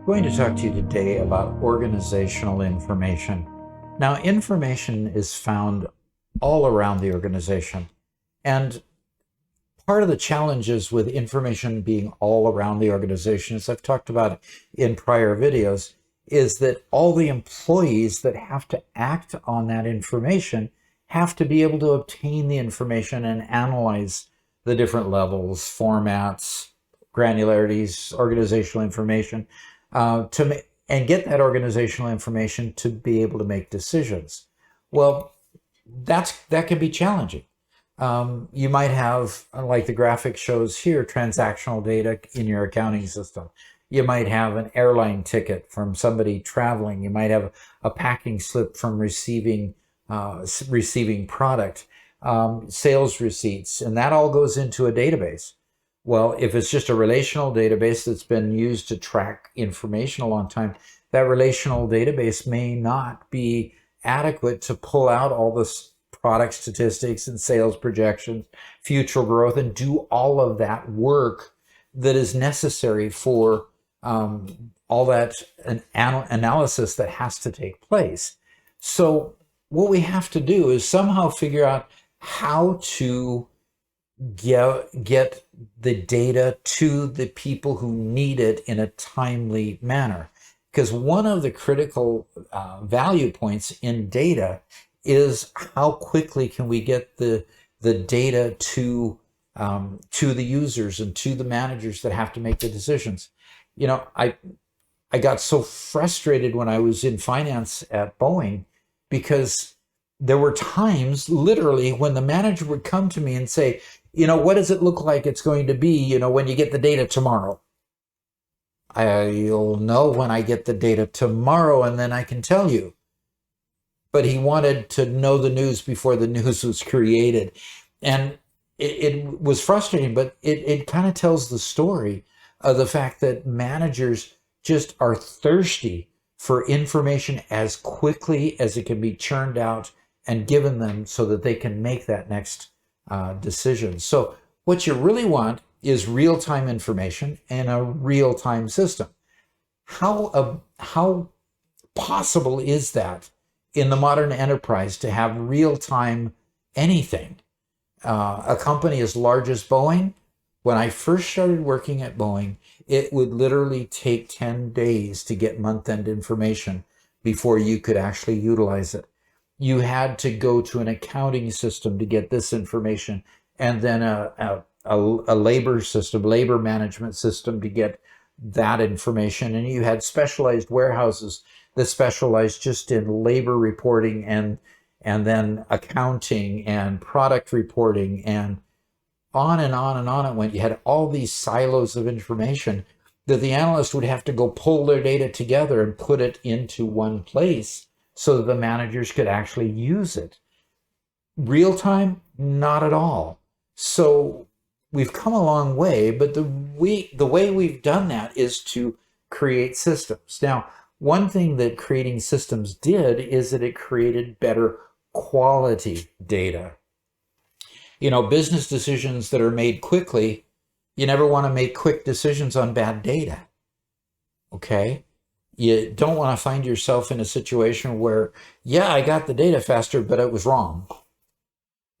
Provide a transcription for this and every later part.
I'm going to talk to you today about organizational information. Now, information is found all around the organization, and part of the challenges with information being all around the organization, as I've talked about in prior videos, is that all the employees that have to act on that information have to be able to obtain the information and analyze the different levels, formats, granularities, organizational information, and get that organizational information to be able to make decisions. Well, that can be challenging. You might have, like the graphic shows here, transactional data in your accounting system. You might have an airline ticket from somebody traveling. You might have a packing slip from receiving product, sales receipts, and that all goes into a database. Well, if it's just a relational database that's been used to track information a long time, that relational database may not be adequate to pull out all this product statistics and sales projections, future growth, and do all of that work that is necessary for all that analysis that has to take place. So what we have to do is somehow figure out how to get the data to the people who need it in a timely manner. Because one of the critical value points in data is how quickly can we get the data to the users and to the managers that have to make the decisions. You know, I got so frustrated when I was in finance at Boeing, because there were times literally when the manager would come to me and say, you know, what does it look like it's going to be, you know, when you get the data tomorrow? I'll know when I get the data tomorrow, and then I can tell you. But he wanted to know the news before the news was created. And it was frustrating, but it kind of tells the story of the fact that managers just are thirsty for information as quickly as it can be churned out and given them so that they can make that next decision. So what you really want is real-time information and a real-time system. How possible is that in the modern enterprise to have real-time anything? A company as large as Boeing, when I first started working at Boeing, it would literally take 10 days to get month-end information before you could actually utilize it. You had to go to an accounting system to get this information, and then a labor management system to get that information. And you had specialized warehouses that specialized just in labor reporting and then accounting and product reporting, and on and on and on it went. You had all these silos of information that the analyst would have to go pull their data together and put it into one place so that the managers could actually use it. Real time, not at all. So we've come a long way, but the way we've done that is to create systems. Now, one thing that creating systems did is that it created better quality data. You know, business decisions that are made quickly, you never want to make quick decisions on bad data. Okay? You don't want to find yourself in a situation where, yeah, I got the data faster, but it was wrong.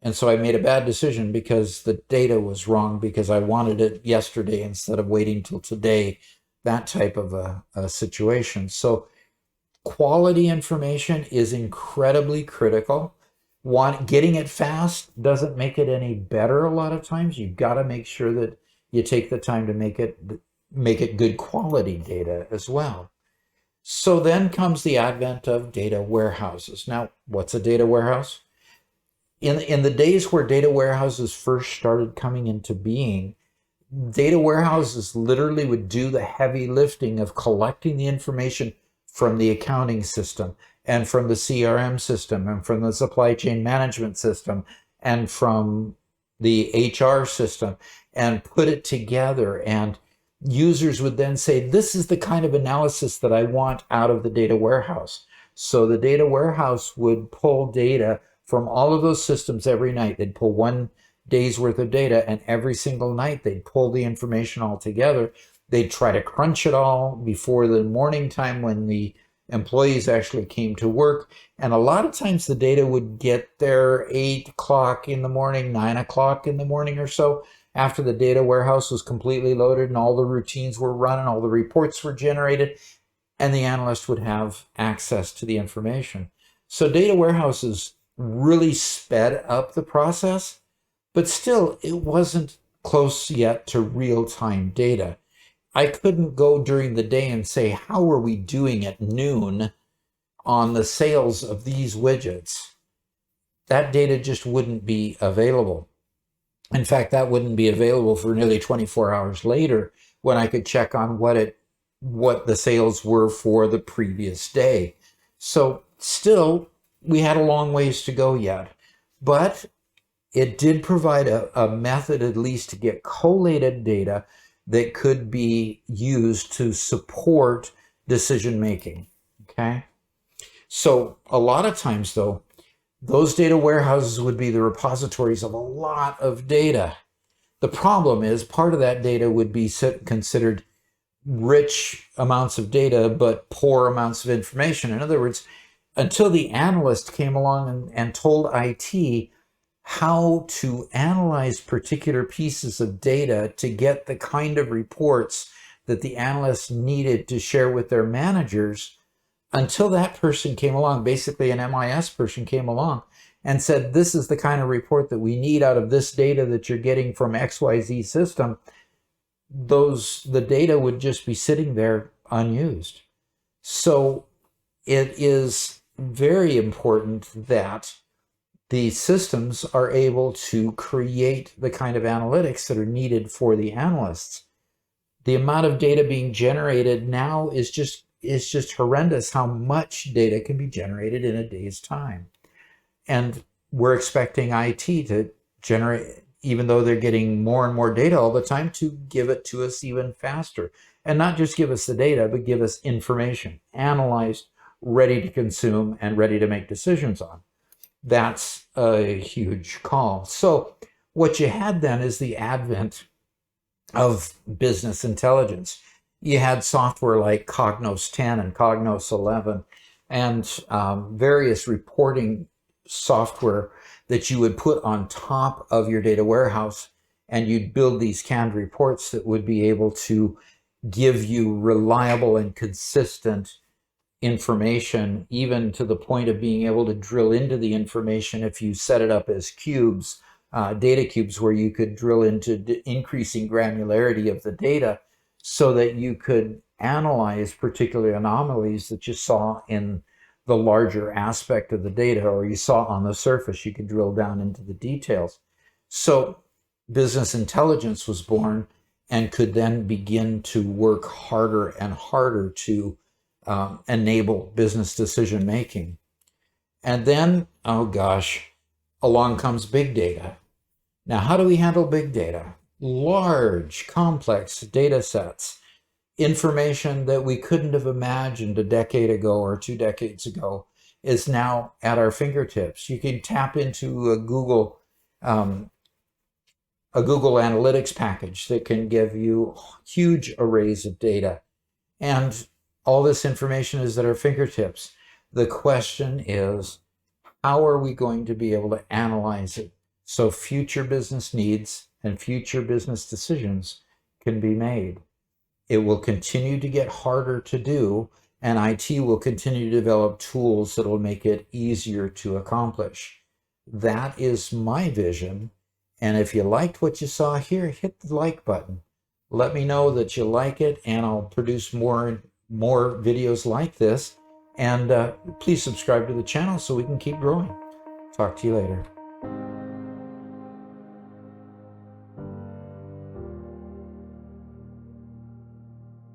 And so I made a bad decision because the data was wrong, because I wanted it yesterday instead of waiting till today, that type of a situation. So quality information is incredibly critical. Getting it fast doesn't make it any better a lot of times. You've got to make sure that you take the time to make it good quality data as well. So then comes the advent of data warehouses. Now, what's a data warehouse? In the days where data warehouses first started coming into being, data warehouses literally would do the heavy lifting of collecting the information from the accounting system and from the CRM system and from the supply chain management system and from the HR system, and put it together. And users would then say, this is the kind of analysis that I want out of the data warehouse. So the data warehouse would pull data from all of those systems every night. They'd pull one day's worth of data, and every single night they'd pull the information all together They'd try to crunch it all before the morning time when the employees actually came to work. And a lot of times the data would get there 8 o'clock in the morning, 9 o'clock in the morning or so, after the data warehouse was completely loaded and all the routines were run and all the reports were generated, and the analyst would have access to the information. So data warehouses really sped up the process, but still it wasn't close yet to real-time data. I couldn't go during the day and say, how are we doing at noon on the sales of these widgets? That data just wouldn't be available. In fact, that wouldn't be available for nearly 24 hours later when I could check on what the sales were for the previous day. So still, we had a long ways to go yet, but it did provide a method at least to get collated data that could be used to support decision making. Okay. So a lot of times though, those data warehouses would be the repositories of a lot of data. The problem is part of that data would be considered rich amounts of data, but poor amounts of information. In other words, until the analyst came along and told IT how to analyze particular pieces of data to get the kind of reports that the analysts needed to share with their managers, until that person came along, basically an MIS person came along and said, this is the kind of report that we need out of this data that you're getting from XYZ system, the data would just be sitting there unused. So it is very important that the systems are able to create the kind of analytics that are needed for the analysts. The amount of data being generated now is just horrendous how much data can be generated in a day's time. And we're expecting IT to generate, even though they're getting more and more data all the time, to give it to us even faster. And not just give us the data, but give us information, analyzed, ready to consume, and ready to make decisions on. That's a huge call. So what you had then is the advent of business intelligence. You had software like Cognos 10 and Cognos 11 and various reporting software that you would put on top of your data warehouse, and you'd build these canned reports that would be able to give you reliable and consistent information, even to the point of being able to drill into the information if you set it up as cubes, data cubes, where you could drill into increasing granularity of the data so that you could analyze particular anomalies that you saw in the larger aspect of the data, or you saw on the surface. You could drill down into the details. So business intelligence was born and could then begin to work harder and harder to enable business decision making. And then, oh gosh, along comes big data. Now, how do we handle big data? Large, complex data sets, information that we couldn't have imagined a decade ago or 2 decades ago is now at our fingertips. You can tap into a Google Analytics package that can give you huge arrays of data. And all this information is at our fingertips. The question is, how are we going to be able to analyze it so future business needs and future business decisions can be made? It will continue to get harder to do, and IT will continue to develop tools that will make it easier to accomplish. That is my vision. And if you liked what you saw here, hit the like button. Let me know that you like it, and I'll produce more videos like this. And please subscribe to the channel so we can keep growing. Talk to you later.